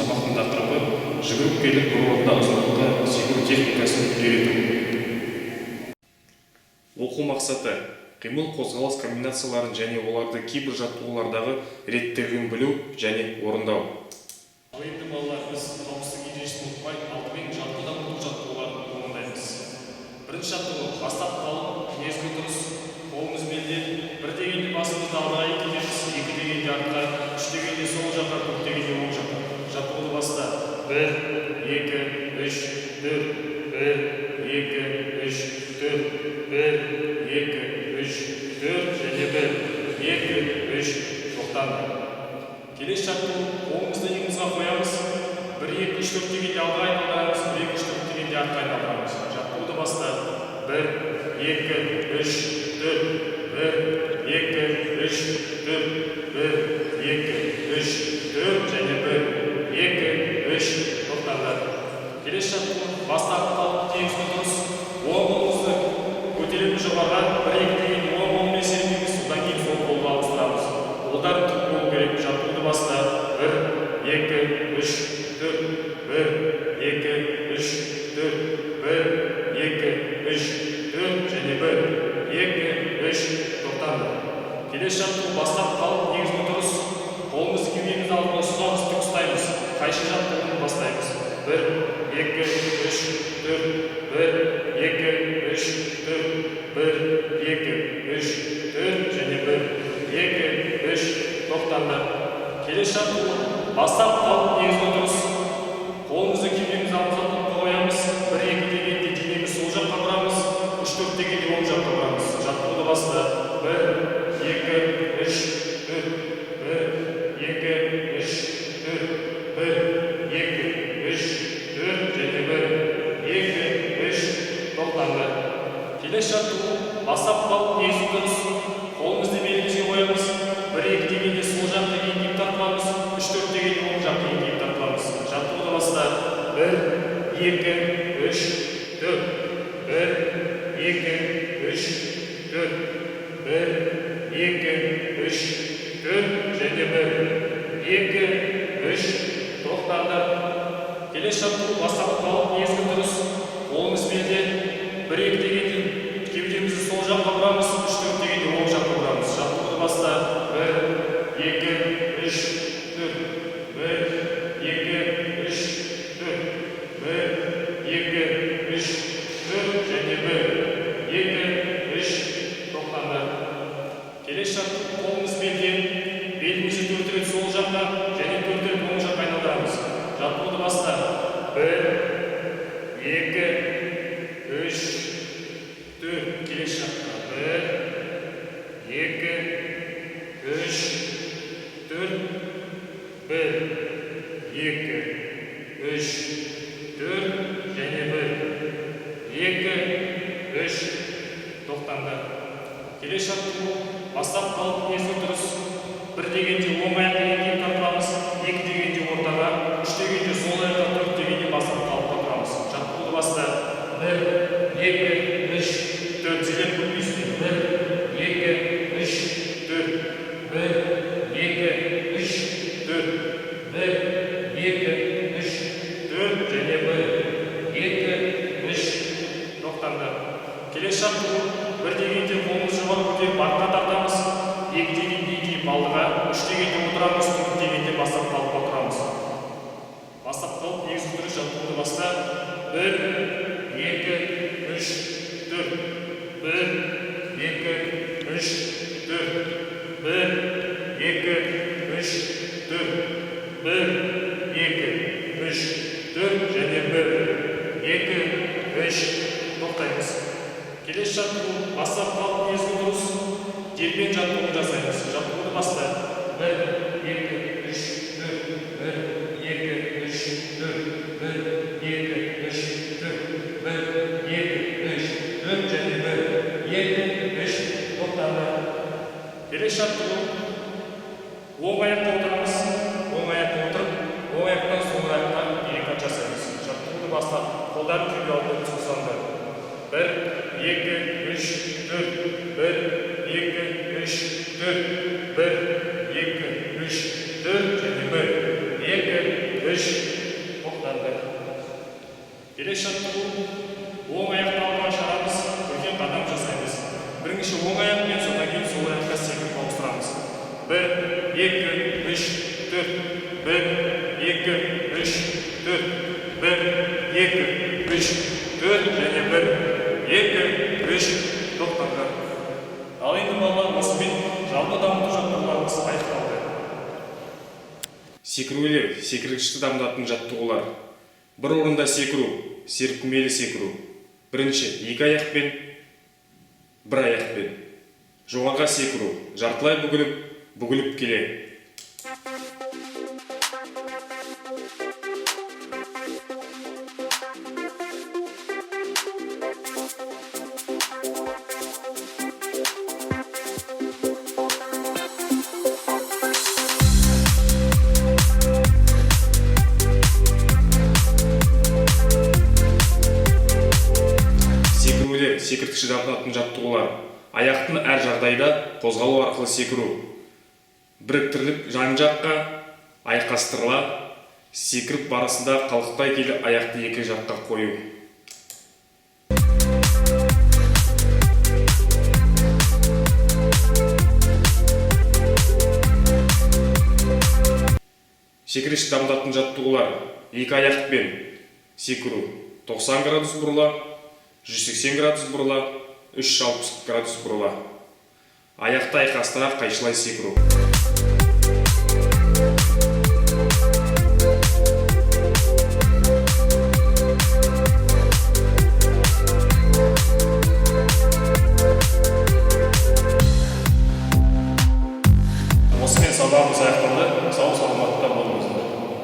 сабақтың тақырыбы жүгіріп келіп бір орында ұзындыққа секіру техникасын үйрету. Оқу мақсаты: қимыл қозғалыс комбинацияларын және оларды кейбір жаттығулардағы реттілігін білу және орындау. Енді балалар, біз қауіпсіздік ережесін ұмытпай, алдымен жаттығудан өту жаттығуларын орындаймыз. Бірінші жаттығу: бастап қалып, негізгі дұрыс, қолымыз белде, бір дегенде басымызды алдыға итереміз, екі дегенде артқа, үш дегенде сол жаққа, төрт дегенде оң жаққа. Жаттығуды баста. 1, 2, 3, 4, 1, 2, 3, 4, 1, 2, 3, 4 және 1, 2, 3 тоқтаңдар. Келесі жаттығу: қолымызды иығымызға қоямыз, 1, 2, 3, 4 дегенде алдыға айналдырамыз, 1, 2, 3, 4 дегенде артқа айналдырамыз. Жаттығуды баста. 1, 2, 3, 4, 1, 2, 3, 4, 1, 2, 3, 4 және 1, 2, 3 тоқтаңдар. Келесі жаттығу: бастап қалып, тегізгі дұрыс, оң қолымызды көтеріп жоғарыға, 1, 2 дегенде оң қолмен сермейміз, содан кейін сол қолды ауыстырамыз. Қолдар тік болу керек. Жаттығуды баста. 1, 2, 3, 4, 1, 2, 3, 4, 1, 2, 3, 4 және 1, 2, 3 тоқтаңдар. Келесі жаттығу: бастап қалып, негізгі дұрыс, қолымызды кеудеміздің алдына ұстап, тік ұстаймыз. Қайшы жаттығуын бастаймыз. 1, 2, 3, 4, 1, 2, 3, 4, 1, 2, 3, 4 және 1, 2, 3 тоқтаңдар. Келесі жаттығу: бастап қалып, негізгі дұрыс, қолымызды кеудеміздің алдына қоямыз, 1, 2 дегенде денеміз сол жаққа бұрамыз, 3, 4 дегенде оң жаққа бұрамыз. Жаттығуды баста. 1, 2, 3, 4, 1, 2, 3, 4, 1, 2, 3, 4 және 1, 2, 3 тоқтаңдар. Келесі жаттығу: бастап қалып, негізгі дұрыс, қолымызды белімізге қоямыз, 1, 2 дегенде сол жаққа еңкейіп тартыламыз, 3, 4 дегенде оң жаққа еңкейіп тартыламыз. Жаттығуды баста. 1, 2, 3, 4, 1, 2, 3, 4, 1, 2, 3, 4 және 1, 2, 3 тоқтаңдар. Келесі жаттығу: бастап қалып, негізгі дұрыс, қолымыз белде, 1, 2 дегенде кеудемізді сол жаққа бұрамыз, 3, 4 дегенде оң жаққа бұрамыз. Жаттығуды баста. 1, 2, 3, 4, 1, 2, 3, 4, 1, 2, 3, 4 және 1, 2, 3 тоқтаңдар. Келесі жаттығу: қолымыз белде, белімізді 4 рет сол жаққа және 4 рет оң жаққа айналдырамыз. Жаттығуды баста. 1, 2, 3, 4. Келесі жаққа. 1, 2, 3, 4, 1, 2, 3, 4 және 1, 2, 3 тоқтаңдар. Келесі жаттығу: бастап қалып, негізгі дұрыс, 1 дегенде оң аяққа еңкейіп тартыламыз, 2 дегенде ортаға, 3 дегенде сол аяққа, 4 дегенде бастап қалып тұрамыз. Жаттығуды баста. 1, 2, 3, 4 зелеп көпейсің. 1, 2, 3, 4, 1, 2, 3, 4, 1, 2, 3, 4 және 1, 2, 3 тоқтаңдар. Келесі жаттығу: 1 дегенде қолымызды жоғары көтеріп артқа тартамыз, 2 дегенде еңкейіп алдыға, 3 дегенде отырамыз, 4 дегенде бастап қалып отырамыз. Бастап қалып, негізгі дұрыс. Жаттығуды баста. 1, 2, 3, 4, 1, 2, 3, 4, 1, 2, 3, 4, 1, 2, 3, 4 және 1, 2, 3 тоқтаймыз. Келесі жаттығу: бастап қалып, негізгі дұрыс, делбен жаттығуын жасаймыз. Жаттығуды баста. 1, 2, 3, 4, 1, 2, 3, 4, 1, 2, 3, 4, 1, 2, 3, 4 және 1, 2, 3 тоқтаңдар. Келесі жаттығу: оң аяқта отырамыз, оң аяқта отырып, оң аяқтан сол аяққа перекат жасаймыз. Жаттығуды бастап, қолдарын кеуде алдына ұстаңдар. 1, 2, 3, 4, 1, 2, 3, 4, 1, 2, 3, 4 және 1, 2, 3 келесі жаттығу оң аяқты алға шығарамыз, үлкен қадам жасаймыз. Бірінші оң аяқпен, содан кейін сол аяққа секіріп ауыстырамыз. 1, 2, 3, 4, 1, 2, 3, 4, 1, 2, 3, 4 және 1, 2, 3 тоқтаңдар. Ал енді балалар осымен жалпы дамыту жаттығуларымыз аяқталды. Секірулер, секіргішті дамытатын жаттығулар. Бір орында секіру, серпімелі секіру. Бірінші екі аяқпен, бір аяқпен. Жоғарыға секіру, жартылай бүгіліп келе. Секірткіші дамытатын жаттығулар. Аяқтың әр жағдайда қозғалу арқылы секіру. Біріктіріліп жан жаққа айқастырыла, секіріп барысында қалықтай келе аяқты екі жаққа қою. Секіргішті дамытатын жаттығулар. Екі аяқпен секіру. 90 градус бұрыла, 180 градус бұрыла, 360 градус бұрыла. Аяқты айқастыра қайшылай секіру. Осымен сабағымыз аяқталды.